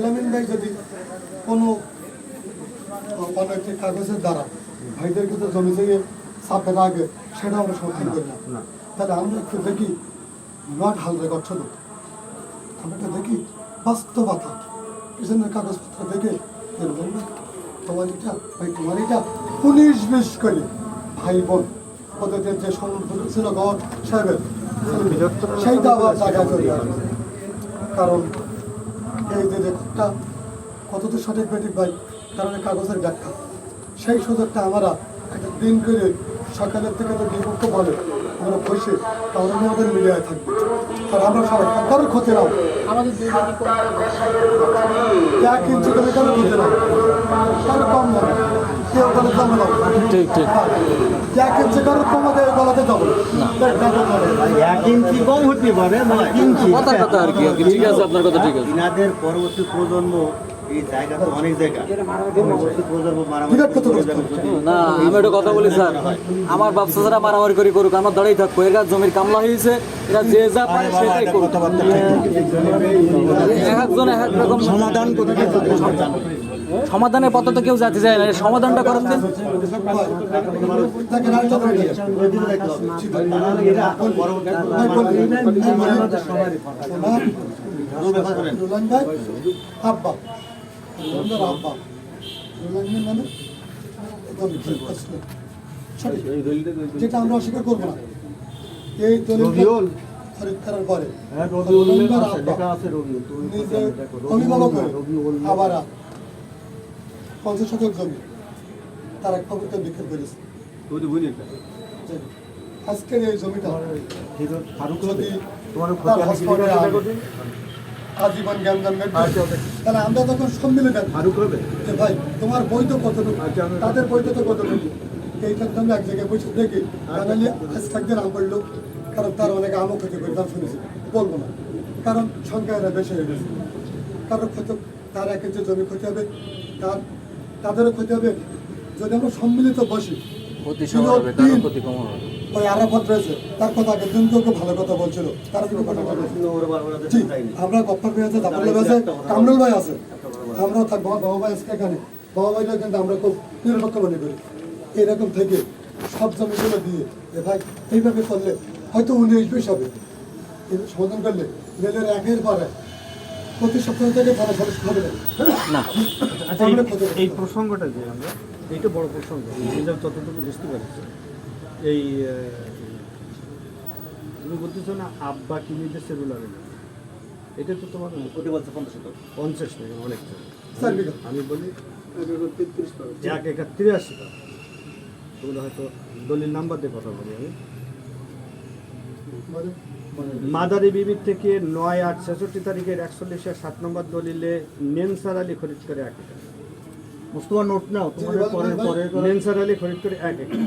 রুলামিন ভাই যদি কোনো অনৈতিক কাগজের দ্বারা ভাইদেরকে তো জমি থেকে চাপের আগে সেটা আমরা সমর্থন করি না। তাহলে আমরা একটু দেখি নট হাল রেকর্ড ছিল, আমরা একটু দেখি বাস্তবতা পিছনের কাগজপত্র দেখে দেখবেন না তোমার এটা ভাই তোমার এটা 19-20 করে ভাই বোন ওদের যে সম্পর্ক ছিল গড সাহেবের সেইটা আবার জায়গায় চলে আসবে। কারণ এই যে রেকর্ডটা কতদূর সঠিক বেঠিক ভাই, কারণ এই কাগজের ব্যাখ্যা সেই সুযোগটা আমরা একটা দিন করে সকালের থেকে তো বিপক্ষ বলে আমরা বসে তাহলে আমাদের মিডিয়ায় থাকবে। আর আমরা সবাই কারোর ক্ষতি নাও, আমাদের এক ইঞ্চি করে কারোর ক্ষতি নাও, কারো কম যাবে কেউ বলে কম যাবো, ঠিক ঠিক এক ইঞ্চি কারোর কমাতে গলাতে যাবো না, 1 ইঞ্চি কম হতে পারে, মানে ইঞ্চি কথা কথা আর কি ঠিক আছে, আপনার কথা ঠিক আছে। ইনাদের পরবর্তী প্রজন্ম এই জায়গা তো অনেক জায়গা, পরবর্তী প্রজন্ম মারামারি বিরাট ক্ষতি করছে। না আমি একটা কথা বলি স্যার, আমার ব্যবসা ছাড়া মারামারি করি করুক, আমার দাঁড়িয়ে থাকবো। এরা জমির কামলা হয়েছে, এরা যে যা পারে সেটাই করুক। এক একজন এক এক রকম সমাধান করতে সমাধানের পথে তো কেউ যেতে চায় না, এর সমাধানটা করেন দিন। আব্বা আব্বা মানে যেটা আমরা অস্বীকার করবো না, এই দলিল খরিদ করার পরে নিজে অভিভাবক হয়ে আবার 50 শতক জমি তারা খবরটা বিক্রি করেছে। আজকের এই জমিটা যদি তার হসপিটালে আজীবন জ্ঞান জানবেন, তাহলে আমরা তখন সম্মিলিত যে ভাই তোমার বৈধ কতটুকু, তাদের বৈধ তো কতটুকু, এইটা তো আমরা এক জায়গায় বসে দেখি। বাঙালি আজ থাকতে নাম করলো, কারণ তার অনেকে আমও ক্ষতি করে দাম শুনেছি, বলবো না কারণ সংখ্যা এরা বেশি হয়ে গেছে। কারোর ক্ষতি, তার এক ইঞ্চি জমি ক্ষতি হবে, তাদেরও ক্ষতি হবে। যদি আমরা সম্মিলিত বসি, ওই আরাফাত রয়েছে তার কথা আগের দিন কেউ ভালো কথা বলছিল, তারা কিন্তু কথা বলছিল। জি, আমরা গফফার ভাই আছে, জাফর ভাই আছে, কামরুল ভাই আছে, আমরাও থাকবো, বাবা ভাই আছে এখানে, বাবা ভাইরা কিন্তু আমরা খুব নিরপেক্ষ মনে করি। এরকম থেকে সব জমিগুলো দিয়ে যে ভাই এইভাবে করলে হয়তো 19-20 হবে, কিন্তু সমাধান করলে রেলের একের পরে প্রতি সপ্তাহ থেকে তারা খরচ হবে না। আচ্ছা, এই প্রসঙ্গটা যে আমরা, এইটা বড় প্রসঙ্গ, যতটুকু বুঝতে পারছি। এই তুমি বলতেছো না আব্বা কিনে দেশে রুলার, এটা তো তোমার প্রতি বছর 50 টাকা অনেকটা। স্যার বিঘা আমি বলি 33 1 একর 83 টাকা। তোমরা হয়তো দলিল নাম্বার দিয়ে কথা বলি আমি। মাদারি বিবির থেকে 9/8/66 তারিখের 41-7 নম্বর দলিলে নেনসার আলী খরিদ করে 1 একর। মুস্তফা নোট নাও, তোমাদের পরে নেনসার আলী খরিদ করে 1 একর।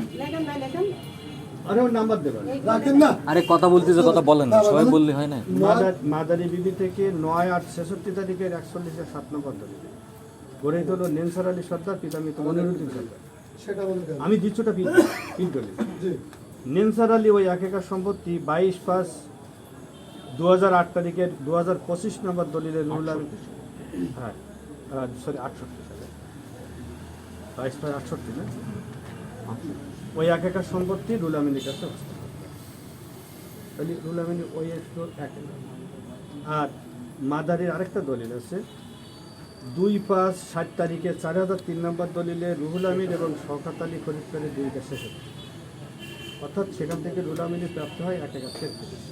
আরে ওর নাম্বার দেবেন। রাখেন না, আরে কথা বলতেছে, কথা বলেন না, সবাই বললে হয় না। মাদারি বিবি থেকে 9/8/66 তারিখের 41-7 নম্বর দলিলে গড়ে হলো নেনসার আলী সর্দার, পিতা মৃত মনিরুদ্দিন সর্দার। সেটা বলতে আমি দিচ্ছটা পিন দলিল। জি নেনসার আলী ওই 1 একর সম্পত্তি 22/5/2008 তারিখের 2025 নম্বর দলিলে রুহুল আমিন, হ্যাঁ সরি 68 সালে 22/5/68 না, ওই 1 একর সম্পত্তি রুহুল আমিনের কাছে হস্তান্তর। তাহলে রুহুল আমিন ওই 1 একর। আর মাদারির আরেকটা দলিল আছে 2/5/60 তারিখে 4003 নম্বর দলিলে রুহুল আমিন এবং শওকত আলী খরিদ করে 2 একর শেষ হয়। অর্থাৎ সেখান থেকে রুহুল আমিনের প্রাপ্ত হয় 1 একর 33।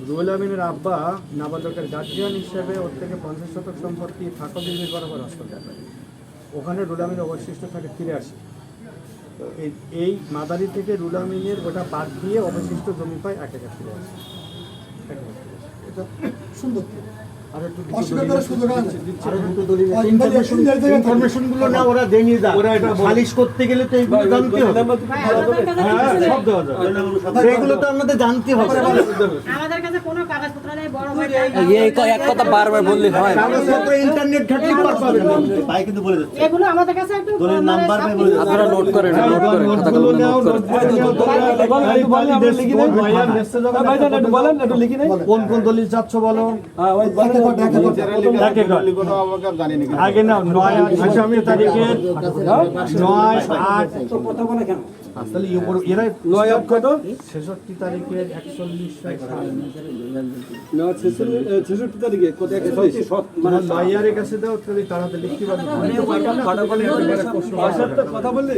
রুহুল আমিনের আব্বা নাবালকের গার্জিয়ান হিসেবে ওর থেকে 50 শতক সম্পত্তি ফাঁকা বিবির বরাবর হস্তান্তর করে। ওখানে রুহুল আমিন অবশিষ্ট থাকে 83। তো এই মাদারি থেকে রুহুল আমিনের ওটা বাদ দিয়ে অবশিষ্ট জমি পায় 1 একর 83। এটা সুন্দর। আর একটু অস্বীকার করার সুযোগ আছে। ইনফরমেশনগুলো না ওরা দেনি যায়, ওরা এটা সালিশ করতে গেলে তো এইগুলো জানতে হবে। হ্যাঁ, সব দেওয়া যাবে। এগুলো তো আমাদের জানতে হবে। আমাদের কাছে কোনো কাগজ কাগজপত্র নেই, বড় ভাই এই এক কথা বারবার বললে হয়। কাগজপত্র ইন্টারনেট ঘাটলে পাবেন না। ভাই কিন্তু বলে দিচ্ছে এগুলো আমাদের কাছে একটু দলিল মানে নাম্বার সব বলে কিছু আপনারা নোট করেন, নোট করেন, খাতাগুলো নোট করেন। কোন কোন দলিল চাচ্ছ বলো? আগে না 9 তারিখের 9/8 তাহলে এরা 66 তারিখের ছেষট্টি তারিখে কোথায় 9 কাছে দাও তাহলে তাড়াতাড়ি লিখতে পারবে। কথা বললি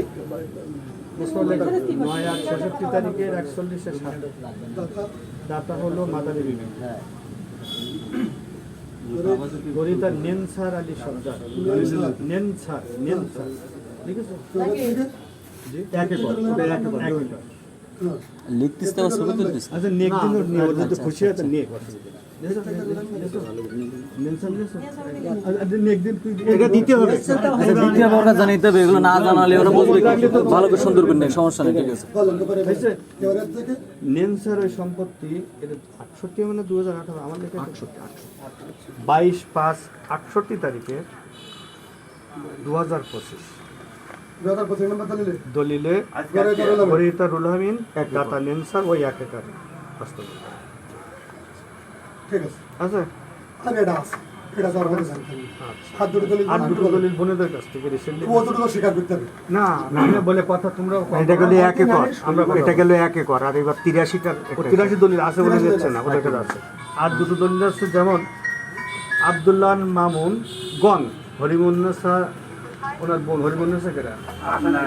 9/8 তারিখের 41 দাতা হলো মাদারী বিবি গরিতা নেনসার আলী সর্দার। নেনসার লিখেছো? জি, এক একর। লিখতিস তো আবার ছবি তুলতিস। আচ্ছা নেক দিন ওর যদি খুশি হয় তো নেক এটা দিতে হবে। দ্বিতীয় বর্গা জানাইতে হবে, এগুলো না জানালে ওরা বুঝবে কি? ভালো করে সুন্দর করে নেই, সমস্যা নেই, ঠিক আছে। নেনসার ওই সম্পত্তি এটা 68 মানে 2018 আমার লেখা 22/5/68 তারিখে 2025 দলিলে গরিতা রুল আমিন দাতা নেনসার ওই 1 একর বাস্তবায়ন। ঠিক আছে, আচ্ছা আর এটা আছে, এটা যার মধ্যে জানতে হবে। হাত দুটো দলিল আর দুটো দলিল বোনেদের কাছ থেকে রিসেন্টলি ও দুটো স্বীকার করতে হবে। না আমি বলে কথা তোমরা এটা গেলে 1 একর, এটা গেলে 1 একর, আর এবার 83টা 83 দলিল আছে বলে যাচ্ছে না, ওদের কাছে আছে। আর দুটো দলিল আছে, যেমন আব্দুল্লাহ মামুন গন হরিমুন্নেসা, ওনার বোন হরিমুন্নেসা কেরা না,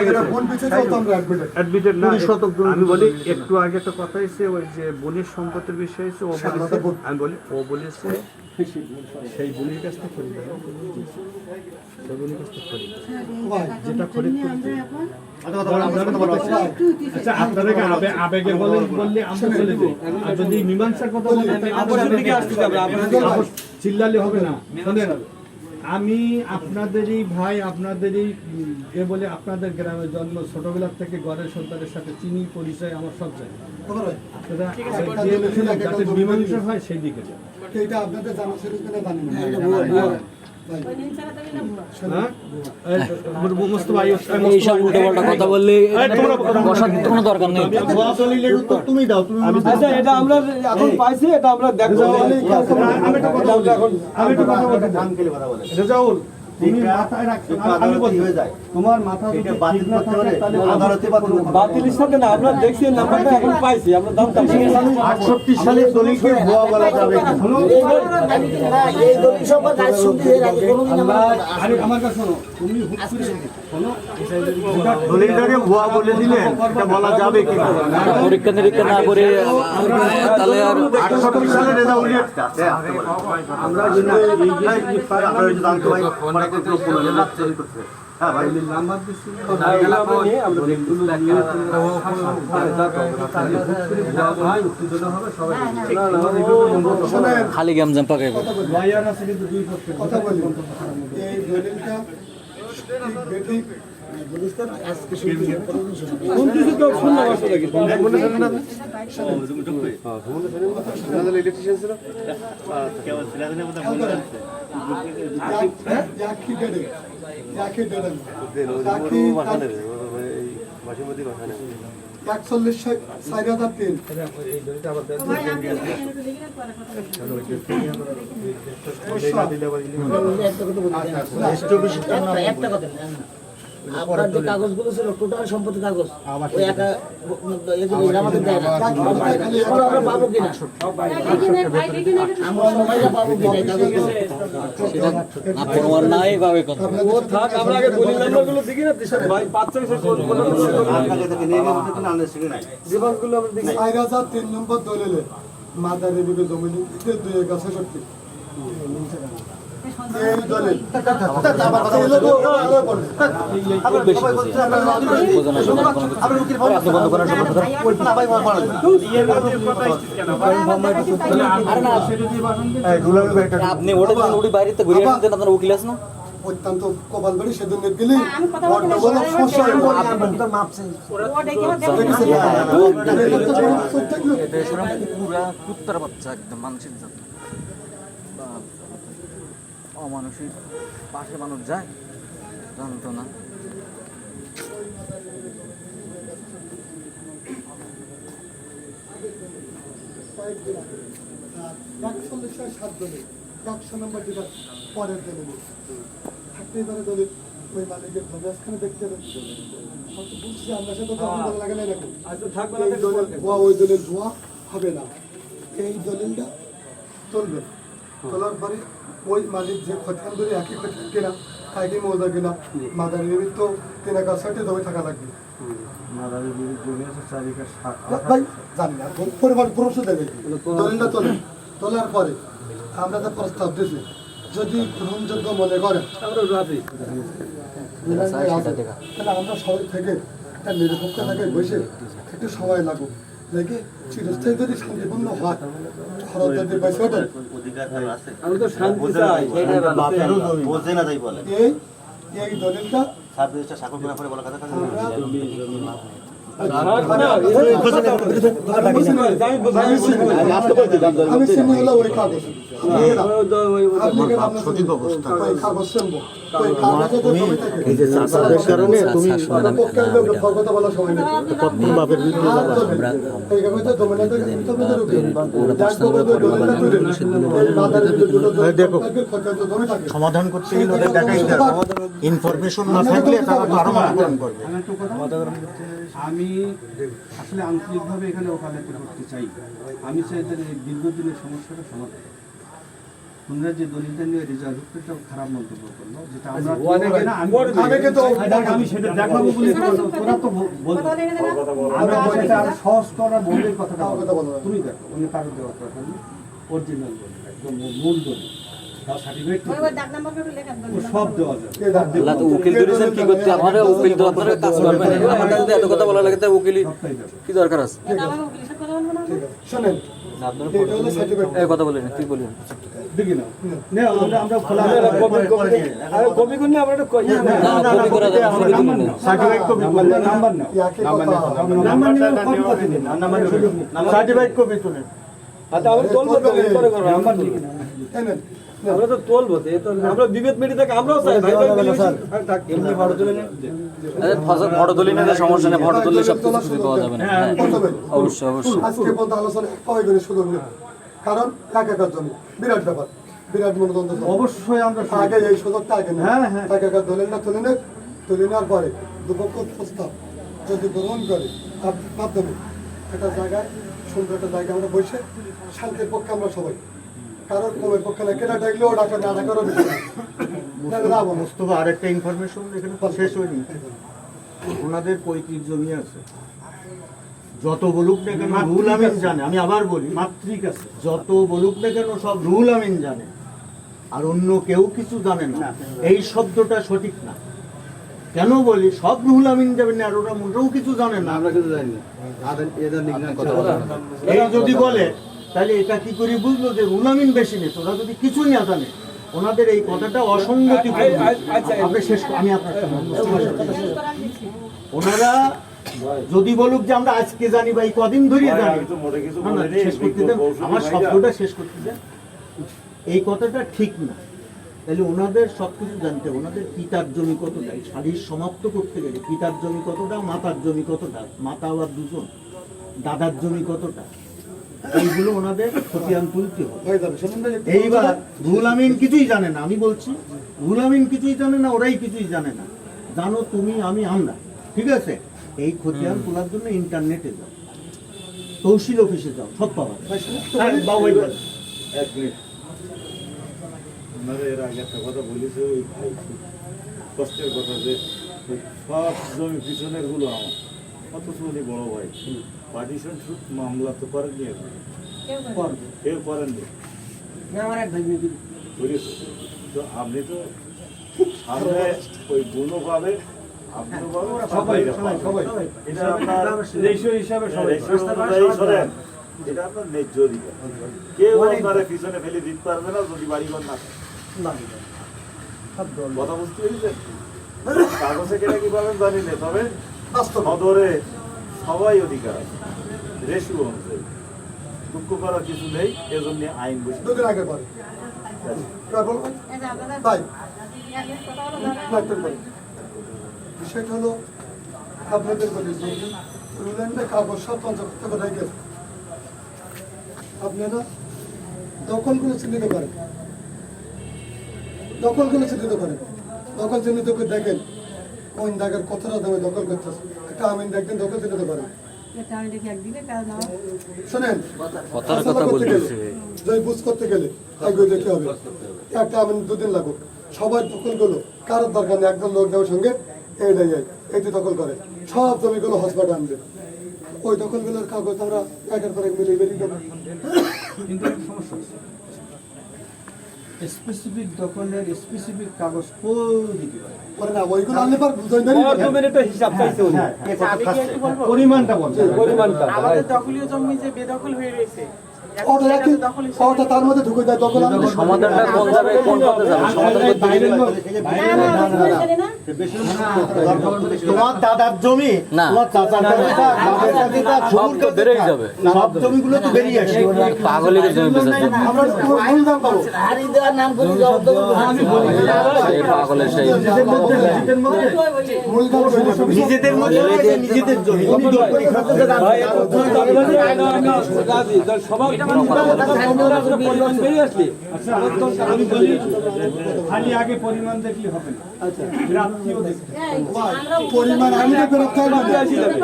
এটা কোন পিছে যাও তো আমরা অ্যাডমিট। অ্যাডমিটেড না। আমি বলি একটু আগে একটা কথা হয়েছে ওই যে বোনের সম্পত্তির বিষয় হয়েছে, ও বলেছে, আমি বলি ও বলেছে সেই বোনের কাছ থেকে খরিদ হবে। সেই বোনের কাছ থেকে খরিদ হবে। যেটা খরিদ করতে আচ্ছা আপনাদেরকে আবেগে বললে আমরা চলে যাই। আর যদি মীমাংসার কথা বলেন চিল্লালে হবে না। শোনেন, আমি আপনাদেরই ভাই, আপনাদেরই এ বলে আপনাদের গ্রামে জন্ম, ছোটবেলার থেকে ঘরের সন্তানের সাথে চিনি পরিচয় আমার সব জায়গায়। যাতে মীমাংসা হয় সেই দিকে যান। এটা আপনাদের জানা ছিল কিনা জানি না। ওই দিন ছাড়া তো এটা ভুয়া। হ্যাঁ মুস্তফা এইসব উল্টো পাল্টা কথা বললে বসার তো কোনো দরকার নেই। তুমি দাও, তুমি আচ্ছা, এটা আমরা এখন পাইছি, এটা আমরা দেখবো। আমি একটু কথা বলতে ধান কেলে কথা বলে রেজাউল, তুমি মাথায় রাখছো, আমি বলছি হয়ে যায় তোমার মাথা যদি এটা বাতিল ঠিক না করতে থাকে হলে তাহলে আদালতে বাতিল করতে হবে। বাতিলের সাথে না, আমরা দেখছি নাম্বারটা এখন পাইছি, আমরা দাম 68 সালে দলিলকে ভুয়া বলা যাবে কি? আমার কাছে শোনো, তুমি হুট করে শোনো, দলিলটাকে ভুয়া বলে দিলেন, এটা বলা যাবে কি না? পরীক্ষা নিরীক্ষা না করে তাহলে আর 68 সালে রেজাউলিয়াত আমরা যদি আপনারা যদি জানতে ভাই অনেক লোক বলে হ্যাঁ ভাই নাম্বার দিচ্ছি খালি গ্যামজাম পাকাইবো। লয়ার আছে কিন্তু দুই পক্ষের কথা বলি, এই দলিলটা বেঠিক একচল্লিশ 4,003 ভাই আপনি একটু লিখে রাখবো, আর কথা বলি। একটা কথা আপনার যে কাগজগুলো ছিল টোটাল সম্পত্তি কাগজ ওই একা আমাদের দেয় না আমরা পাবো কিনা আমরা সবাইরা পাবো কিনা এই কাগজগুলো সেটা আপনার নাই পাবে কথা। ও থাক, আমরা আগে দলিল নাম্বারগুলো দেখি না দিশার ভাই, পাচ্ছে সে আপনাকে থেকে নিয়ে গেছে কিন্তু আমাদের সঙ্গে নাই জীবনগুলো আমরা দেখি। 4,003 নম্বর দলিলে মাদারী বিবি জমি 2,66 এই দলিল আবার কথা বলতে আপনি উকিল ফোন বন্ধ করার জন্য না ভাই বলা যাবে আপনি ওটা যখন উঠি বাইরে তো ঘুরে আসেন, আপনার উকিল আছে না? অত্যন্ত কপাল বাড়ি সেদিন গেলে না, আমি কথা বলতে বড্ড বড় পারি, সমস্যা হয়ে ওরা যাবে। ও ডেকে আমার দেখে দেখেছেন? প্রত্যেক- এটা এসব পুরা কুত্তার বাচ্চা একদম মানুষের জন্য অমানুষিক পাশে মানুষ যায় জানতো না আর 41-7 দলে 100 নম্বর যেটা পরের দলে থাকতেই পারে দলে ওই মালিকের ধর্মাসখানে দেখতে হবে হয়তো বুঝছি আমরা সাথে তো আপনাদের লাগে না এরকম আচ্ছা থাকবে এই দলের ভুয়া ওই দলের ভুয়া হবে না এই দলিলটা চলবে তোলার পরে ওই মালিক যে খতিয়ান ধরে একই খতিয়ান কেনা একই মৌজা কেনা মাদারি নিমিত্ত কেনা কাজ সাথে জমি থাকা লাগবে মাদারের বিরুদ্ধে জমি আছে 4 একর 7 ভাই জানি না পরিবার পরামর্শ দেবে দলিলটা তোলেন তোলার পরে আমরা তো প্রস্তাব দিয়েছি যদি গ্রহণযোগ্য মনে করেন আমরা রাজি তাহলে আমরা সবাই থেকে একটা নিরপেক্ষ থেকে বসে একটু সময় লাগুক দেখে চিরস্থায়ী যদি শান্তিপূর্ণ হয় খরচ যদি পয়সা ওঠে অধিকার তার আছে আমরা তো শান্তি বোঝে চাই বাপেরও জমি বোঝে না তাই বলে এই দলিলটা সাব রেজিস্টার স্বাক্ষর করার পরে বলা কথা কথা আমি চিনি হলো ওই কাগজ সঠিক অবস্থা ওই কাগজ শুনবো ওই কাগজে তো জমি থাকে এই যে চাষাদের কারণে তুমি পক্ষের লোক কথা বলার সময় নেই কখন বাপের বিরুদ্ধে যাবে? এই কাগজে জমি না থাকে তো বুঝে রুখে দেখো সমাধান করতে গেলে ওদের দেখাই ইনফরমেশন না থাকলে তারা তো আরো মনোকরণ করবে। আমি একটু কথা আমি আসলে আন্তরিকভাবে এখানে ওকালতি করতে চাই। আমি চাই তাদের এই দীর্ঘদিনের সমস্যাটা সমাধান। তোমরা যে দলিলটা নিয়ে রেজাল্ট একটা খারাপ মন্তব্য করলো, যেটা আমরা আমি সেটা দেখাবো বলে তোরা তো বলতো আমরা সেটা আরো সহজ করা বলে কথাটা বলো। তুমি দেখো উনি কারো দেওয়ার কথা নেই, অরিজিনাল দলিল একদম মূল দলিল তার সার্টিফিকেট ওই ডাক নাম্বার করে লেখা দেন সব দেওয়া যাবে। আল্লাহ তো উকিল ধরেছেন কি করতে আপনারা উকিল তো আপনারা কাজ করবেন আমাদের যদি এত কথা বলা লাগে তাই উকিলই কি দরকার আছে এটা আমার উকিলের সাথে কথা বলবো না শোনেন এটা হলো সার্টিফিকেট এই কথা বলেন তুই বলি দেখি না নে আমরা খোলা আরে কপি করলে আমরা একটা কই না কপি করা যাবে না শুধু তুলে নেন সার্টিফিকেট কপি করলে নাম্বার নাও ইয়াকে কথা নাম্বার নিয়ে কপি করে দিন সার্টিফিকেট কপি তুলে আচ্ছা আমরা তোলবো তো এরপরে করব নাম্বার লিখে নাও এনেন আমরা তো তোলবো তো এই তো আমরা বিভেদ মিটি থেকে আমরাও চাই ভাই ভাই মিলেমিশে থাক এমনি ফটো তুলে নেন আরে ফটো তুলি না সমস্যা নেই ফটো তুললে সব কিছু খুঁজে পাওয়া যাবে না হ্যাঁ, অবশ্যই অবশ্যই আজকে পর্যন্ত আলোচনা হয় করে সুযোগ নেই কারণ এক একর জমি বিরাট ব্যাপার বিরাট মনোদ্বন্দ্ব চলে। অবশ্যই আমরা আগে এই সুযোগটা আগে নেই হ্যাঁ, হ্যাঁ। এক একর দলিল না তুলে নেন তুলে নেওয়ার পরে দুপক্ষ প্রস্তাব যদি গ্রহণ করে তার মাধ্যমে একটা জায়গায় সুন্দর একটা জায়গা আমরা বসে শান্তির পক্ষে আমরা সবাই কারোর কমের পক্ষে না কেনা ডাকলেও ডাকা না ডাকারও বিষয় না। না, না, না, মোস্তফা আরেকটা ইনফরমেশন এখানে শেষ হয়নি। ওনাদের 35 জমি আছে, যত বলুক না কেন রুল আমিন জানে। আমি আবার বলি মাতৃক আছে যত বলুক না কেন সব রুল আমিন জানে, আর অন্য কেউ কিছু জানে না। এই শব্দটা সঠিক না। কেন বলি সব রুল আমিন যাবেন না, আর ওরা মনটাও কিছু জানে না। আমরা কিছু জানি না এই যদি বলে তাহলে এটা কি করে বুঝলো যে রুল আমিন বেশি নেই? ওরা যদি কিছুই না জানে, ওনাদের এই কথাটা অসঙ্গতি। আপনি শেষ আমি আপনার ওনারা যদি বলুক যে আমরা আজকে জানি বা এই কদিন ধরে জানি, না, শেষ করতে দেন, আমার শব্দটা শেষ করতে দেন। এই কথাটা ঠিক না। তাহলে ওনাদের সবকিছু জানতে হবে। ওনাদের পিতার জমি কতটা, শাড়ির সমাপ্ত করতে গেলে পিতার জমি কতটা, মাতার জমি কতটা, মাতা আবার দুজন, দাদার জমি কতটা, এইগুলো ওনাদের খতিয়ান তুলতে হবে। হয়ে যাবে শুনুন ভাই, এইবার রুল আমিন কিছুই জানে না। আমি বলছি রুল আমিন কিছুই জানে না, ওরাই কিছুই জানে না। জানো তুমি, আমি, আমরা, ঠিক আছে? এই খতিয়ান তোলার জন্য ইন্টারনেটে যাও, তহসিল অফিসে যাও, সব পাবা। হ্যাঁ, বাবাই বলে। এক মিনিট আপনারা এর আগে একটা কথা বলেছে ওই ভাই খুব কষ্টের কথা যে ওই সব জমি পিছনের গুলো আমার অথচ উনি বড় ভাই পার্টিশন শুট মামলা তো করেননি এখন কেউ করেননি আমার এক ভাই বুঝেছো তো আপনি তো সামনে ওই গুণও পাবে আপনিও পাবেন সবাই সবাই সবাই এটা আপনার রেশিও হিসাবে সবাই এটা আপনার ন্যায্য অধিকার কেউ আপনারা পিছনে ফেলে দিতে পারবে না যদি বাড়িঘর না থাকে। কথা বুঝতে পেরেছেন? কাগজে কেটে কি পাবেন জানি না, তবে বাস্তব সদরে সবাই অধিকার আছে, রেশু অনুযায়ী। দুঃখ করার কিছু নেই, এজন্য আইন বসে। দুদিন আগে পরে এবার বলবেন এই যে আপনাদের তাই এখন কথা বলা যাবে না। লাগতে পারে বিষয়টা হলো আপনাদের বলি যে রুল্যান্ডে কাগজ সব পঞ্চাশ করে রেখে আপনারা দখলগুলো চিহ্নিত করেন, দখলগুলো চিহ্নিত করেন, দখল চিহ্নিত করে দেখেন কোন জায়গার কতটা দামে দখল করতেছে। একটা আমিন দেখবেন দখল চিহ্নিত করেন। এটা আমি দেখি একদিনে কাজ নাও। শোনেন কথার ফসল কথা করতে গেলে, বলতেছে। জয় বুঝ করতে গেলে এগুলো দেখতে হবে। একটা আমিন 2 দিন লাগুক, সবার দখলগুলো কারোর দরকার নেই, একজন লোক যাওয়ার সঙ্গে এইটাই এইটি দখল করে সব জমিগুলো হসপিটাল আনবে। ওই দখলগুলোর কাগজ আমরা একের পর এক মিলিয়ে বেরিয়ে দেবো। কিন্তু একটা সমস্যা আছে, স্পেসিফিক দখলের স্পেসিফিক কাগজ কই দিতে পারে? পরে না ওইগুলো আনলে পর বুঝাই দেরি পরিমাণটা বলতে আমাদের দখলীয় জমি যে বেদখল হয়ে রয়েছে, ওটা রাখি, ওটা তার মধ্যে ঢুকে যায় দখল আনলে সমাধানটা কোন যাবে, কোন পথে যাবে, সমাধান করতে গেলে তোমার দাদার জমি, না। তোমার চাচার জমি, বাবার জমি, সব তো বেড়েই যাবে। সব জমিগুলো তো বেরিয়ে আসে। পাগলের জমি বেচার জন্য আমরা ভুল দাম পাবো। হারি দেওয়ার নাম করে জবরদখল করছে। এই পাগলের সেই মূল দাম নিজেদের মধ্যে নিজেদের জমি আমি বলি খালি আগে পরিমাণ দেখলে হবে না, রাত্রিও দেখতে এই, আমরাও পরিমাণ আমি তো বেরোতে হবে না।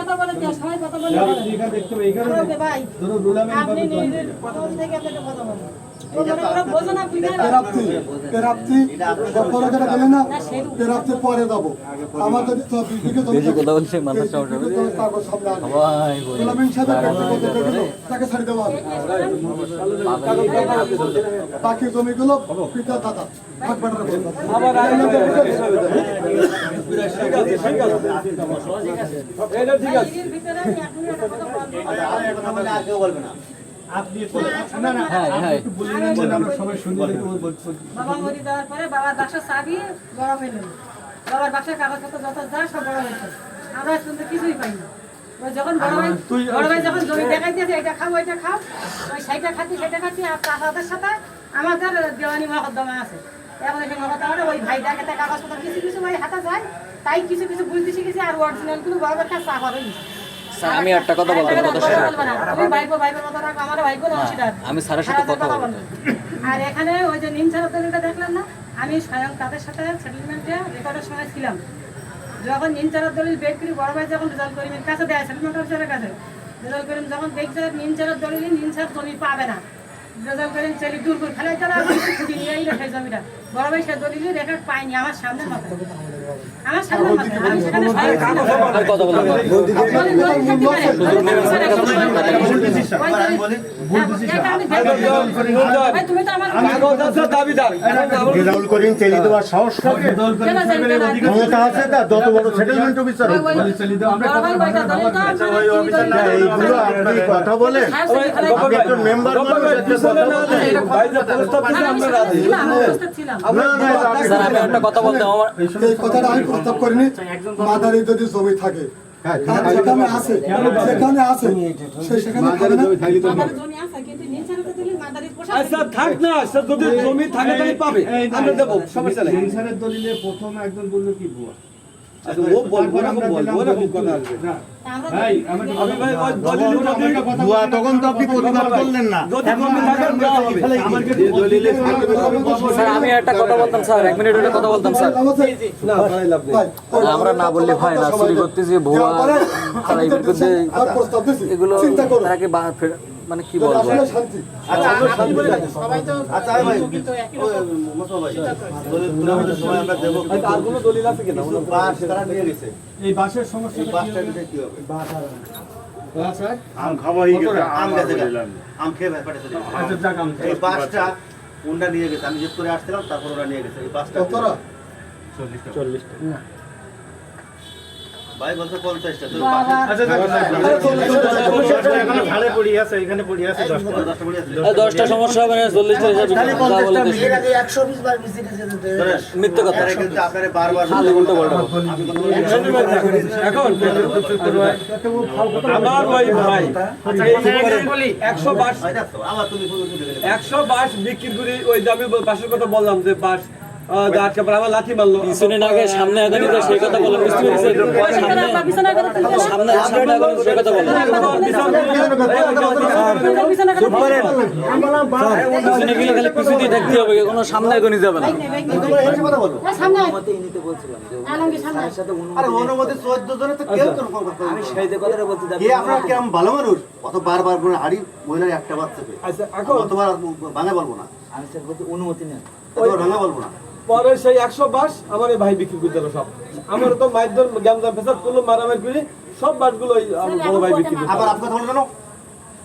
কথা বলে দেয়, সবাই কথা বলে হবে। বলে। এখানে দেখতে হবে, এখানে ওকে ভাই, ধরো রুলামেন আপনি নিজের কথা থেকে আপনাকে কথা বলেন। ওরা বোঝে না, বুঝে না। পেরাপ্তি পরে করে গেলে না, পেরাপ্তি পরে যাবো। আমাদের তো বিঘে জমি বেশি থাকে। কথা বলছে মাথা সমস্যা বিঘে জমির কাগজ সামনে আনবো। সবাই বলে গোলামের সাথে ব্যক্তিগত যেগুলো, তাকে ছাড়ি দেওয়া হবে। বাকি জমিগুলো পিতা দাদা ভাগ বাটোয়ারা করবে। এর ভিতরে আমি এখনই একটা কথা বলবো। আপনি তো না না একটু বলে নেন যে আমরা সবাই শুনি দেখি ও বলছে। বাবা মরে যাওয়ার পরে বাবার বাক্সের চাবি বড় হইল, বাবার বাক্সের কাগজপত্র যত যা সব বড় হয়েছে। আমরা শুনতে কিছুই পাই না। ওই যখন বড় ভাই যখন জমি দেখাই দিয়েছে, এটা খাও ওইটা খাও, ওই সেইটা খাচ্ছি সেটা খাচ্ছি, আর তাদের সাথে আমাদের দেওয়ানি মকদ্দমা আছে। এখন সেই মকদ্দমাটা ওই ভাইটাকে তা কাগজপত্র কিছু কিছু ওই হাতে যায়, তাই কিছু কিছু বুঝতে শিখেছি, আর অরিজিনাল কিন্তু বড় একটা চা করে স্যার আমি একটা কথা বলতে কথা শেষ তুমি ভাইপোর মতো রাখো, আমার ভাইপো অংশীদার। আমি স্যারের সাথে কথা বলবো। আর এখানে ওই যে নিম ছাড়া দলিলটা দেখলেন না, আমি স্বয়ং তাদের সাথে সেটেলমেন্টে রেকর্ডের সময় ছিলাম। যখন নিম চারার দলিল বের করি, বড় ভাই যখন রেজাল্ট করিমের কাছে দেয়, সেটেলমেন্ট অফিসারের কাছে রেজাল্ট করিম যখন দেখছে নিম চারার দলিল নিম ছাড় জমি পাবে না, রেজাল্ট করিম চলি দূর করে ফেলাই তারা ছুটি নিয়েই রেখে জমিটা। বড় ভাই সে দলিলই রেকর্ড পায়নি আমার সামনে মাথায়, আমার সামনে মাথায়। আমি সেখানে আর কথা বলবো না। তুমি তো আমার রেজাউল করিম চেলি দেওয়ার সাহস থাকে, ক্ষমতা আছে, তার যত বড় সেটেলমেন্ট অফিসার হোক। এইগুলো আপনি কথা বলেন, আপনি একজন মেম্বার মানুষ, একটা কথা বলেন। না না স্যার আমি একটা কথা বলতে আমার এই কথাটা আমি প্রস্তাব করিনি। মাদারি যদি জমি থাকে, আর যেখানে আছে সেখানে খাবে না। আচ্ছা থাক না, স্যার যদি জমি থাকে তাহলে পাবে, আমরা দেবো, সমস্যা নেই। সেন্সারের দলিলে প্রথম একজন বলল কি ভুয়া, আচ্ছা ও বলবো না, বলবো না কথা আসবে। ভাই আমি ভাই ওই দলিল যদি ভুয়া, তখন তো আপনি প্রতিবাদ করলেন না। যদি জমি থাকে দেওয়া হবে। স্যার আমি একটা কথা বলতাম স্যার, 1 মিনিট একটা কথা বলতাম স্যার। আমরা না বললে হয় না, চুরি করতেছি ভুয়া তারা এগুলো করতে, এগুলো তাকে মানে কি বলবো। শান্তি সবাই তো আচ্ছা ভাই, মোস্তফা ভাই, দলিল সময় আমরা দেবো। আর কোনো দলিল আছে কিনা? বাস তারা নিয়ে গেছে, এই বাসের সমস্যা এই বাসটা নিতে কি হবে? আম খাওয়াই গেছে, আম গেছে, বললাম। আম খেয়ে পাঠাতে দিলাম। আচ্ছা যাক আমি এই বাসটা ওনরা নিয়ে গেছে, আমি জিজ্ঞেস করে আসছিলাম, তারপর ওরা নিয়ে গেছে এই বাসটা। কতরা 40 ভাই বলছে 50টা তোর বাবা। পাশে ঝাড়ে পড়ে আছে, এখানে পড়ে আছে 10টা। 10টা পড়ে আছে 10টা সমস্যা হবে না, 40টা হিসাবে যা বলে দিস। এর আগে 120 বার মিছিল গেছে। মিথ্যে কথা। এরা কিন্তু আপনারে বারবার খালি উল্টো পাল্টা কথা। এখন আমার ওই ভাই বলি 100 বাস আবার তুমি ফোন করে 100 বাস বিক্রি করে ওই যে আমি বাসের কথা বললাম যে বাস আজকে আমার লাঠি মারলো পিছনে না গিয়ে সামনে আগে নিতে সেই কথা বলে বুঝতে পেরেছেন? বিছানা করে তুলবে না। সামনে সামনে আগে সেই কথা বলে। চুপ করেন। পিছনে গেলে খালি পিছনেই থাকতে হবে, কোনো সামনে আগে নিতে যাবে না। কথা বলো সামনে আয়। মতে নিতে বলছিলাম যে আলমগীর সামনে আয়। সাথে আরে অনুমতি 14 জনে তো কেউ কোনো ফোন করতে আমি সেই যে কথাটা বলতে কে আপনারা কি আমি ভালো মানুষ অত বারবার করে হাড়ি মহিলার একটা বাচ্চা পেয়ে আচ্ছা এখন অতবার ভাঙা বলবো না আমি স্যার বলতে অনুমতি নেন। অতবার ভাঙা বলবো না পরে সেই 100 বাস আমার এই ভাই বিক্রি করে দিল সব। আমার তো মাইদর গ্যামজাম ফেসাদ করলো, মারামারি করে সব বাসগুলো ওই আমার বড় ভাই বিক্রি করে দিল। আবার আপনার কথা বলবেন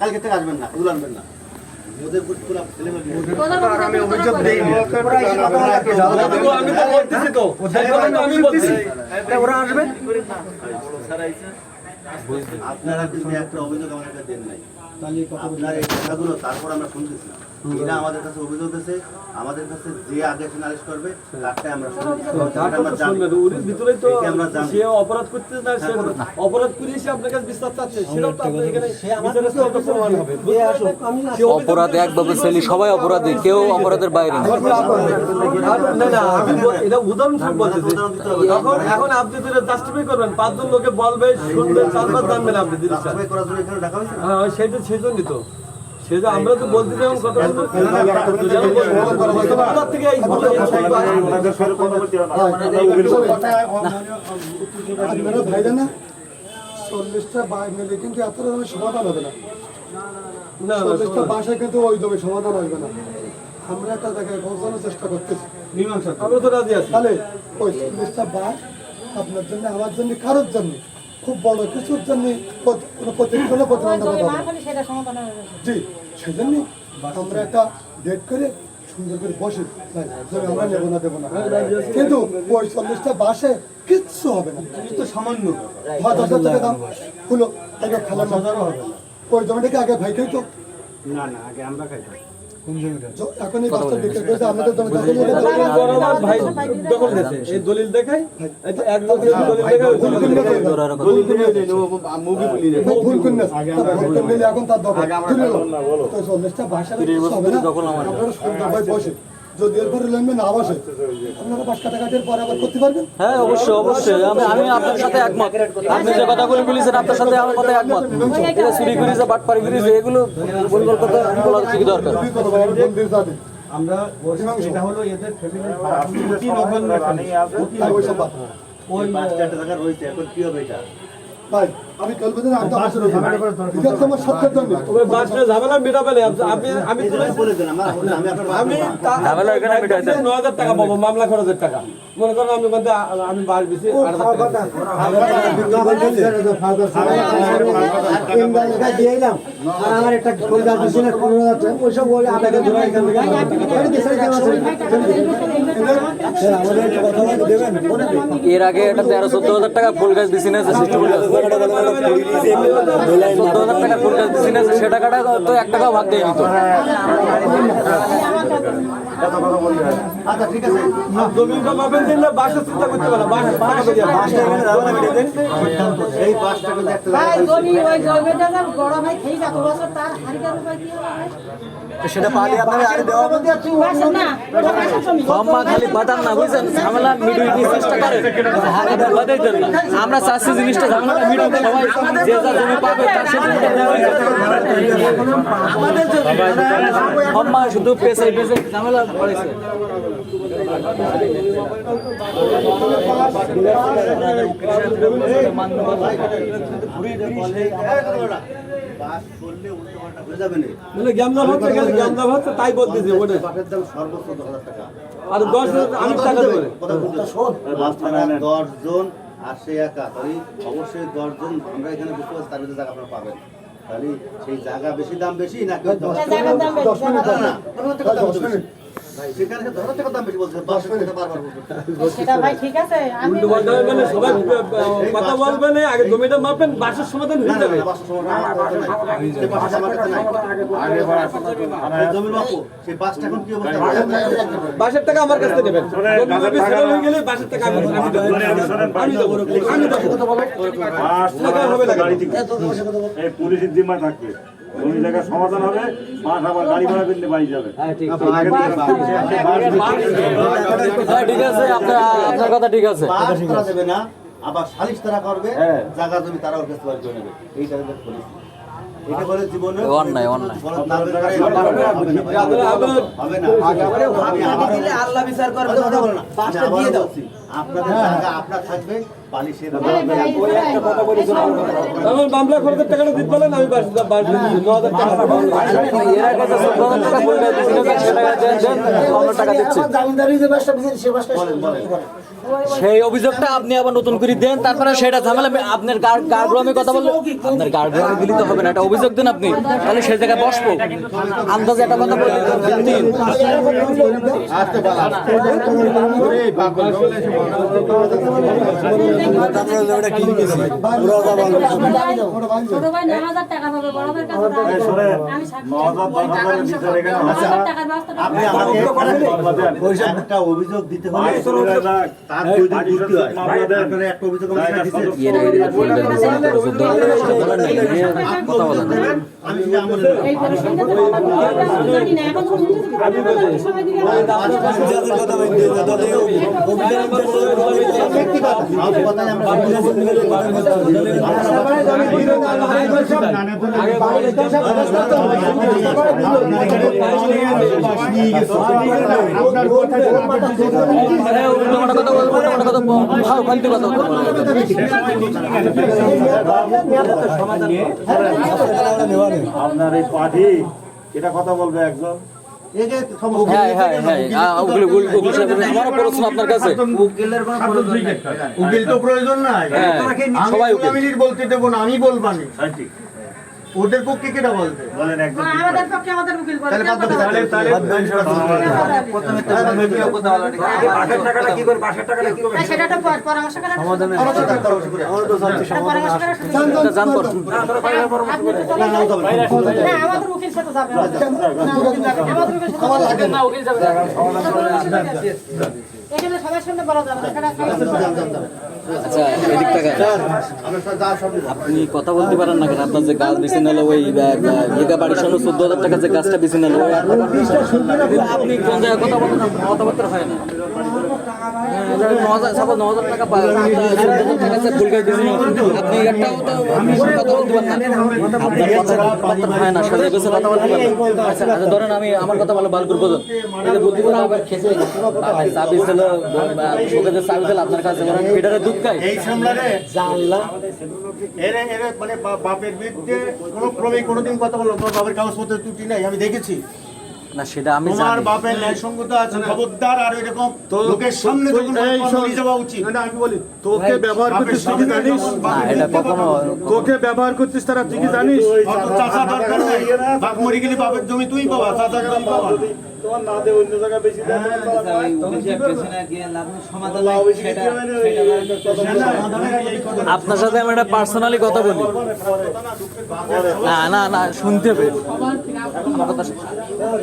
কালকে থেকে আসবেন না এগুলো আনবেন না ওদের পুরো ছেলে মেয়ে আমি তো বলতেছি তো সেই কথা তো আমি বলছি। ওরা আসবে আপনারা কিন্তু একটা অভিযোগ আমাদের কাছে দেন নাই আপনার এই কথাগুলো তারপর আমরা শুনতেছি এরা আমাদের কাছে অভিযোগ দিয়েছে আমাদের কাছে যে আগে নালিশ করবে তারটাই আমরা ওর ভিতরে তো আমরা জানি সে অপরাধ করতে না, সে অপরাধ করে এসে আপনার কাছে বিচার চাচ্ছে, সেটাও তো আপনার এখানে বিচারের সাথে প্রমাণ হবে। সে অপরাধ একভাবে ছেলে সবাই অপরাধী, কেউ অপরাধের বাইরে না। না না আমি এটা উদাহরণস্বরূপ বলতেছি। এখন আপনি যেটা জাস্টিফাই করবেন, 5 জন লোকে বলবে, শুনবেন, 4বার জানবেন আপনি জিনিসটা। সবাই করার জন্য এখানে ডাকা হয়েছে হ্যাঁ সেইটা সেই জন্যই তো সেটা আমরা তো বলতে যেমন কথা থেকে এই ভাইরা না 40টা বাই মিলে কিন্তু এত জমি সমাধান হবে না। 40টা বাসায় কিন্তু ওই জমি সমাধান হবে না। আমরা একটা জায়গায় পৌঁছানোর চেষ্টা করতেছি। আমরা তো রাজি আছি। তাহলে ওই 40টা বাস আপনার জন্য, আমার জন্য, কারোর জন্য, খুব বড় কিছুর জন্য কোনো প্রতিক্রিয়া প্রতিবন্ধকতা হবে না। সেটা সমাধান হয়ে গেছে। জি, সেই জন্য আমরা একটা ডেট করে সুন্দর করে বসে জমি আমরা নেবো না দেবো না, কিন্তু ওই 40টা বাসে কিচ্ছু হবে না। তো সামান্য 10,000 টাকা দাম হলো, তাকে খেলার মজারও হবে না। ওই জমিটাকে আগে ভাই খাইতো না না আগে আমরা খাইতাম। এখন এই বাসটা বিক্রি করেছে আমাদের জমি দখল নিয়ে গেছে। বড় আমার ভাই দখল দিয়েছে, এই দলিল দেখাই এই যে এক দলিল দেখাই ভুল করে নিয়ে এখন তার দখল তুলে নিল। তো 40টা বাসার কিচ্ছু হবে না। আপনারা সুন্দরভাবে বসে যদি এরপরে লেনদেন না বসে আপনারা বাস কাটাকাটির পরে আবার করতে পারবেন। হ্যাঁ অবশ্যই অবশ্যই, আমি আপনার সাথে একমত। আপনি যে কথাগুলো বলেছেন আপনার সাথে আমার কথা একমত। এটা চুরি করেছে, বাটপারি করেছে, এগুলো ভুল ভুল কথা বলা কি দরকার? আমরা এটা হলো এদের ফ্যামিলির ওই 5টা টাকা রয়েছে এখন কি হবে এটা ভাই আমি কাল বেদিন আড্ডা বসে রয়েছি, এটা তোমার স্বার্থের জন্য। ওই বাসটা ঝামেলা মেটাবে না। আমি বলে দেন আমি আপনার আমি ঝামেলা এখানে মিটাই দেন। 9,000 টাকা পাবো, মামলা খরচের টাকা। মনে করেন আমি বলতে আমি বাস বেশি 8,000 টাকা আমার একটা কলকাতা দিছিল 15,000 টাকা ওইসব বলে আপনাকে ধরে এখান থেকে এর আগে এটা 13-14,000 টাকা ফুল গাছ দিছি না, সিস্টেম 14,000 টাকা ফুল গাছ দিছি না, সে টাকাটা তো 1 টাকাও ভাগ দিয়ে নিত। আচ্ছা ঠিক আছে জমিটা পাবেন দিলে বাসের চিন্তা করতে পারে। এই 5 টাকা দেখতে ভাই জমি ওই জমিটা যার বড় ভাই খেয়ে যত বছর তার হারিকার উপায় কি হবে ভাই? সেটা পালি আপনারা আগে দেওয়া হবে। বাসা না, ওটা বাসার জমি। বাম্মা খালি বাদাম না বুঝছেন, ঝামেলা মিডুই দিয়ে চেষ্টা করে বাদাই দেন না। আমরা চাচ্ছি জিনিসটা ঝামেলাটা মিডুই, সবাই যে যা জমি পাবে তার সে জমিটা দেওয়া হয়ে যাবে। আমাদের বাম্মা শুধু পেছাই পেছাই ঝামেলা পড়েছে। বাস করলে উল্টো পাল্টা হয়ে যাবে না মানে জ্ঞানদাম হচ্ছে খালি জ্ঞানদাম হচ্ছে তাই বলতেছি ওটা। বাসের দাম সর্বোচ্চ 10,000 টাকা আর 10,000 আমি টাকা দেবো। বাস ছাড়া 10 জন আর সে একা তাহলে অবশ্যই 10 জন আমরা এখানে বুঝতে পারছি তার ভিতরে জায়গা আপনারা পাবেন তাহলে সেই জায়গা বেশি দাম বেশি নাকি 10 মিনিট সেখানে ধরার থেকে দাম বেশি বলছে 10 টাকা বারবার বলছে সেটা ভাই ঠিক আছে আমি সবাই কথা বলবেন আগে জমিটা মাপেন বাসের সমাধান হয়ে যাবে জমির বাপু সেই বাসটা এখন কি অবস্থা বাসের টাকা আমার কাছ থেকে নেবেন জমি মাপে সেটেল হয়ে গেলে বাসের টাকা আমি দেবো এই পুলিশের জিম্মা থাকবে জমি জায়গা সমাধান হবে মাঠ আবার গাড়ি ভাড়া কিনতে বাড়ি যাবে ঠিক আছে আপনার কথা ঠিক আছে বাস করা যাবে না আবার সালিশ তারা করবে জায়গা জমি তারা ওর কাছে বাড়ি করে নেবে এইটা আমাদের পলিসি এটা বলে জীবনে অন্যায় অন্যায় বলদ না হবে না দিলে আল্লাহ বিচার করবে কথা বলো না বাসটা দিয়ে দাও আপনাদের জায়গা আপনার থাকবে পালিশের আমার মামলা খরচের টাকাটা দিতে বলেন আমি বাস 9000 টাকা এর আগে তো 14000 টাকা বলে দিয়েছিল সেটা দেন আমরা টাকা দিচ্ছি জামিনদারি যে বাসটা দিয়েছে সে বাসটা সেই অভিযোগটা আপনি আবার নতুন করে দেন তারপরে সেটা ঝামেলা আপনার গার্ডগ্রামে কথা বললে আপনার গার্ডগ্রামে দিলি তো হবে না একটা অভিযোগ দেন আপনি তাহলে সেই জায়গায় বসবো আন্দাজে একটা কথা বলে দিন ছোট ভাই 9000 টাকা পাবে বড় ভাইয়ের কাছে টাকার ব্যবস্থা আপনি আমাকে একটা অভিযোগ দিতে হলে তার দুই দিন ঘুরতে হয় আপনারা একটা অভিযোগ আমাকে কথা বলেন আমি সেটা আমলে নেব। এই পরিস্থিতিতে তো জানি না এখন সময় দিলে আমার কথাই আমরা আপনার এই পার্টি এটা কথা বলবে একজন হ্যাঁ হ্যাঁ হ্যাঁ আমারও প্রশ্ন আপনার কাছে উকিল তো প্রয়োজন নাই হ্যাঁ, সবাই উকিল। আমি বলতে দেবো না আমি বলবানি ঠিক ওদের পক্ষে কেটা বলতে বলেন একজন আমাদের পক্ষে আমাদের উকিল বলে সেটা তো পরামর্শ করা পরামর্শ করা জানতো আমাদের উকিল সাথে যাবে আমাদের উকিল আমার লাগে না এখানে সবার সামনে বলা যাবে না আচ্ছা এদিক থেকে আপনি কথা বলতে পারেন না কেন আপনার যে গাছ বেছে নিল ওই একা বাড়ির সামনে 14000 টাকা যে গাছটা বেছে নিল আপনি কোন জায়গায় কথা বলেন না কথাবার্তা হয় না 9000 টাকা পাবেন 14000 টাকা যে ফুল গাছ বেছে আপনি একটাও তো কথা বলতে পারেন না আপনার কথাবার্তা হয় না সাথে বেছে কথা বলতে পারেন আচ্ছা আচ্ছা ধরেন আমি আমার কথা বলে বাল করবো এই যে বুদ্ধি করে আবার খেতে চাবি ছিল ওকে যে চাবি ছিল আপনার কাছে ফিডারে দুধ খায় এই সামলারে জানলা এর মানে বাপের বিরুদ্ধে কোনো ক্রমে কোনোদিন কথা বললো তোর বাপের কাগজপত্রের ত্রুটি নাই আমি দেখেছি না সেটা আমি তোমার জানি বাপের ন্যায় সঙ্গত আছে খবরদার আর এরকম লোকের সামনে যখন নিয়ে যাওয়া উচিত আমি বলি তোকে ব্যবহার করছিস তুই কি জানিস না, এটা কখনো তোকে ব্যবহার করছিস তারা তুই কি জানিস অত চাচা দরকার নাই বাপ মরে গেলে বাপের জমি তুই পাবা চাচা তুই পাবা তোমার না দিয়ে অন্য জায়গায় বেশি দেয় আপনার সাথে আমি একটা পার্সোনালি কথা বলি না না না শুনতে হবে আমার কথা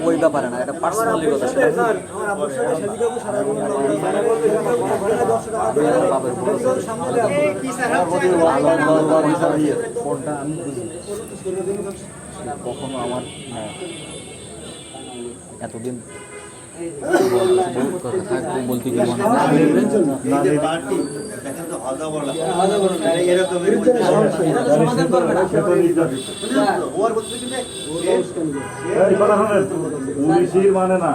ওই ব্যাপারে না এটা পার্সোনালি কথা সেটা ফোনটা আমি বুঝি কখনো আমার এতদিন কথা থাকবে বলতে কি মনে হয় পুলিশের মানে না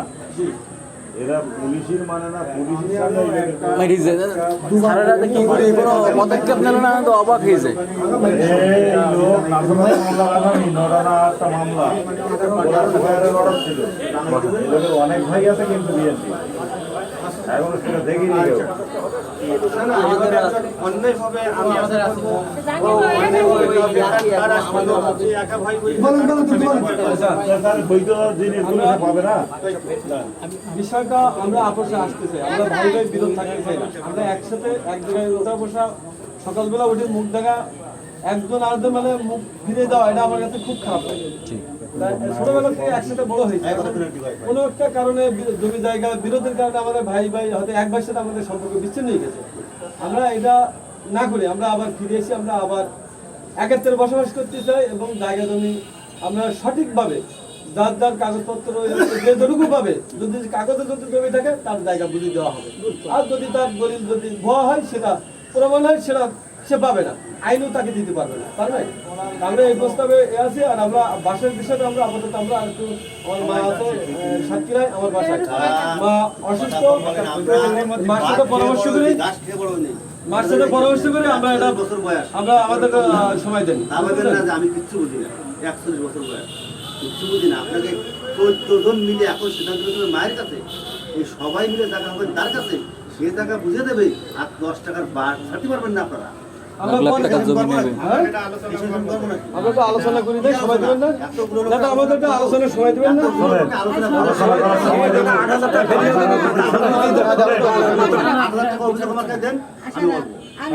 এরা পুলিশের মানে না পুলিশের সামনে সারা রাতে কি করে কোনো পদক্ষেপ নিল না তো অবাক হয়ে যায় এই লোক নাশকতার মামলা লাগানি নরানা একটা মামলা ওরা সবাই অর্ডার ছিল এদের অনেক ভাই আছে কিন্তু বিএনপি এখন সেটা দেখিনি কেউ। অন্যায়ভাবে আমি আশা করবো বলেন বলেন তুমি বলেন তার বৈধ জিনিসগুলো সে পাবে না। বিষয়টা আমরা আপোষে আসতে চাই, আমরা ভাই ভাই বিরোধ থাকতে চাই না। আমরা একসাথে এক জায়গায় ওঠা বসা, সকালবেলা উঠে মুখ দেখা, একজন আরেকজন মানে মুখ ফিরে দেওয়া, এটা আমার কাছে খুব খারাপ লাগে। তাই ছোটবেলা থেকে একসাথে বড় হয়েছে, কোনো একটা কারণে জমি জায়গা বিরোধের কারণে আমাদের ভাই ভাই হয়তো এক ভাইয়ের সাথে আমাদের সম্পর্ক বিচ্ছিন্ন হয়ে গেছে। আমরা এটা না করে আমরা আবার ফিরে এসে আমরা আবার একাত্তরে বসবাস করতে চাই এবং জায়গা জমি আমরা সঠিকভাবে যার যার কাগজপত্র যে যেটুকু পাবে, যদি কাগজে যদি জমি থাকে তার জায়গা বুঝিয়ে দেওয়া হবে, আর যদি তার দলিল যদি ভুয়া হয় সেটা প্রমাণ হয় সেটা সে পাবে না, আইনও তাকে দিতে পারবে না, পারবে। আমরা এই প্রস্তাবে আছি। আর আমরা বাসার বিষয়টা আমরা আপাতত আমরা একটু, আমার মা আছে সাতক্ষীরায়, আমার বাসায় মা অসুস্থ, মার সাথে পরামর্শ করি, মার সাথে পরামর্শ করে আমরা এটা আমরা আমাদের সময় দেন। আমি কিচ্ছু বুঝি না, 41 বছর বয়স, কিচ্ছু বুঝি না। আপনাকে 14 জন মিলে এখন সিদ্ধান্ত নেবে মায়ের কাছে, এই সবাই মিলে জায়গা হবে তার কাছে, সে জায়গা বুঝে দেবে। আর 10 টাকার বার ছাড়তে পারবেন না আপনারা। আমরা তো আলোচনা করি, তাই সময় দেবেন না, দাদা আমাদের তো আলোচনার সময় দেবেন না।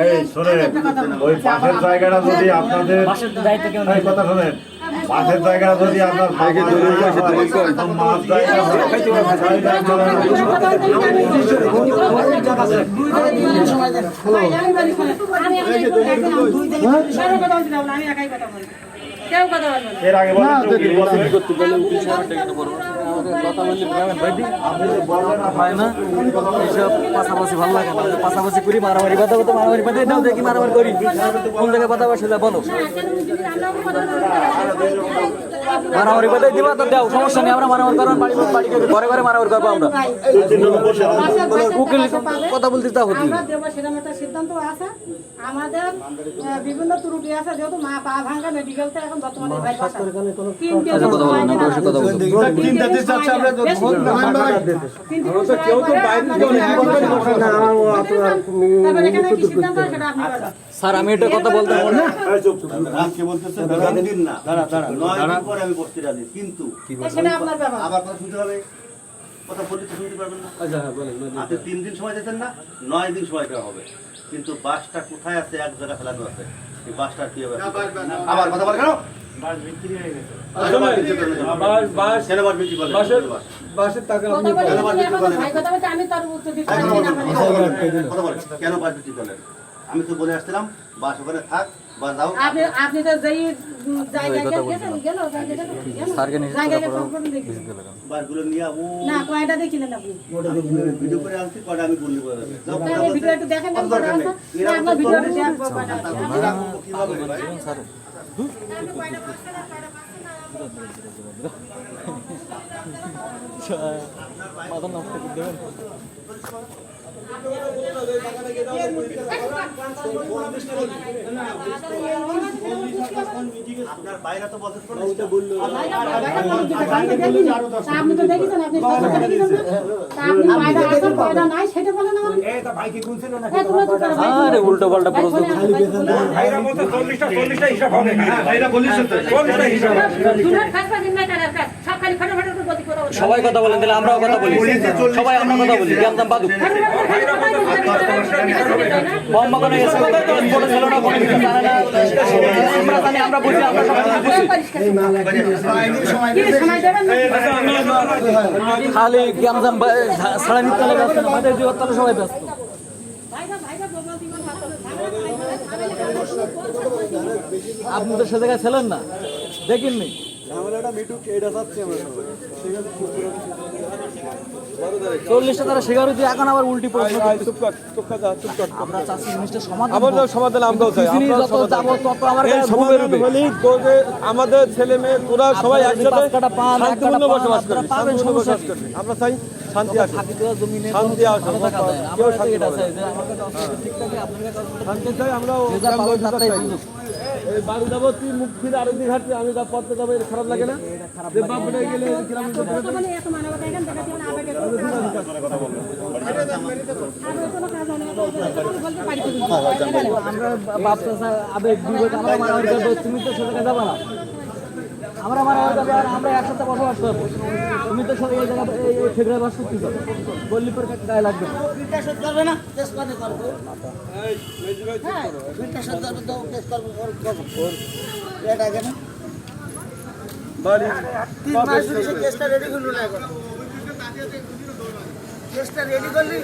এই শোনেন, ওই পাশের জায়গাটা যদি আপনাদের, এই কথা শোনেন, পাশের জায়গাটা যদি আপনার ভাগে মাছ জায়গা এর আগে হয় না এইসব পাশাপাশি ভালো লাগে না, পাশাপাশি করি মারামারি কথা বলতে, মারামারি বাদে দাও দেখি মারামারি করি, কোন জায়গায় কথা বসে বলো, মারামারি বাদে দিবা তো দাও, সমস্যা নেই, আমরা মারামারি করবো, বাড়িকে ঘরে ঘরে মারামারি করবো, আমরা উকিল কথা বলতে তা হচ্ছে আমরা দেবো সেরকম একটা সিদ্ধান্ত আছে। আমাদের বিভিন্ন ত্রুটি আছে, যেহেতু মা পা ভাঙা মেডিকেলতে এখন বর্তমানে ভাই বাসা। আচ্ছা কথা বলো না, বসে কথা বলো। তিনটা দিতে চাচ্ছে আমরা তো কেউ তো বাইরে স্যার আমি এটা কথা বলতে পারবো না। কে বলতেছে 9 দিন না, 9 দিন পরে আমি বসতে রাজি, কিন্তু সেটা আপনার ব্যাপার। আবার কথা শুনতে হবে, কথা বলতে তো শুনতে পারবেন না। আচ্ছা হ্যাঁ বলেন। আপনি 3 দিন সময় দিতেন না, 9 দিন সময় দেওয়া হবে, কিন্তু বাসটা কোথায় আছে, এক জায়গায় ফেলানো আছে, এই বাসটা কি হবে? আবার কথা বলে কেন? বাস বিক্রি হয়ে গেছে। কেন বাস বিক্রি করলেন? বাসের টাকা আপনি আমি তার উত্তর দিতে কথা বলেন, কেন বাস বিক্রি করলেন? আমি তো বলে আসছিলাম বাস ওখানে থাক বা যাও। আপনি তো যেই জায়গায় গেছেন গেল স্যারকে নিয়ে বাসগুলো নিয়ে না কয়টা দেখিলেন আপনি? ভিডিও করে আনছি, কয়টা আমি বললি বলে দেবে। তাহলে ভিডিও একটু দেখেন না, কয়টা আছে? না আপনার ভিডিওটা দেখবো কয়টা আছে। কিভাবে ভাই? মাথা নষ্ট করে দেবেন। আপনার বাইরে তো বলতে আপনি তো দেখেছেন, আপনি আপনি বাইরে আসেন কয়টা নাই সেটা বলেন আমার। আরে উল্টো পাল্টা প্রশ্ন। সবাই কথা বলেন, তাহলে আমরাও কথা বলি, সবাই আমরা কথা বলি, জানতাম বাদু বম্বা কোনো এসে কথা ছিল না, কোনো কিছু জানে না, আমরা জানি, আমরা বুঝি, আমরা সবাই বুঝি। খালি গ্যামজাম সাড়ে নিতে ব্যস্ত না, আমাদের জীবন সবাই ব্যস্ত। আপনি তো সে জায়গায় ছিলেন না, দেখেননি। চল্লিশটা তারা শেখার দিয়ে এখন আবার উল্টি প্রশ্ন। আমরা চাচ্ছি জিনিসটা সমাধান, আমরাও চাই। আমাদের ছেলে মেয়ে তোরা সবাই একসাথে শান্তিপূর্ণ বসবাস করে, আমরা চাই শান্তি আসে, শান্তি আসে, কেউ শান্তি চাই, আমরাও এই বাড়ি যাবো তুই মুখ ফিরে আরেকদিন হাঁটবি আমি যা পথে যাবো এটা খারাপ লাগে না যে বাপ বেটা গেলে কিরকম বর্তমানে এত মানবতা এখান থেকে যেমন আবেগে আর কোনো কাজ হয় না বলতে পারি আমরা বাপ চাচা আবেগ বিবেক আমরা মারা হয়ে যাবো তুমি তো সেটাকে যাবো না আমরা মারা হয়ে যাবে আর আমরা একসাথে বসবাস করবো তুমি তো সব এই জায়গা এই ফেডারে বাস করতে যাবো বললি পরে গায়ে লাগবে বিলটা শোধ করবে না কেস করে করবো হ্যাঁ বিলটা শোধ করবে তো কেস করবো করবো এটা আগে না 3 মাস ধরে সে কেসটা রেডি করলো না এখন কেসটা রেডি করলি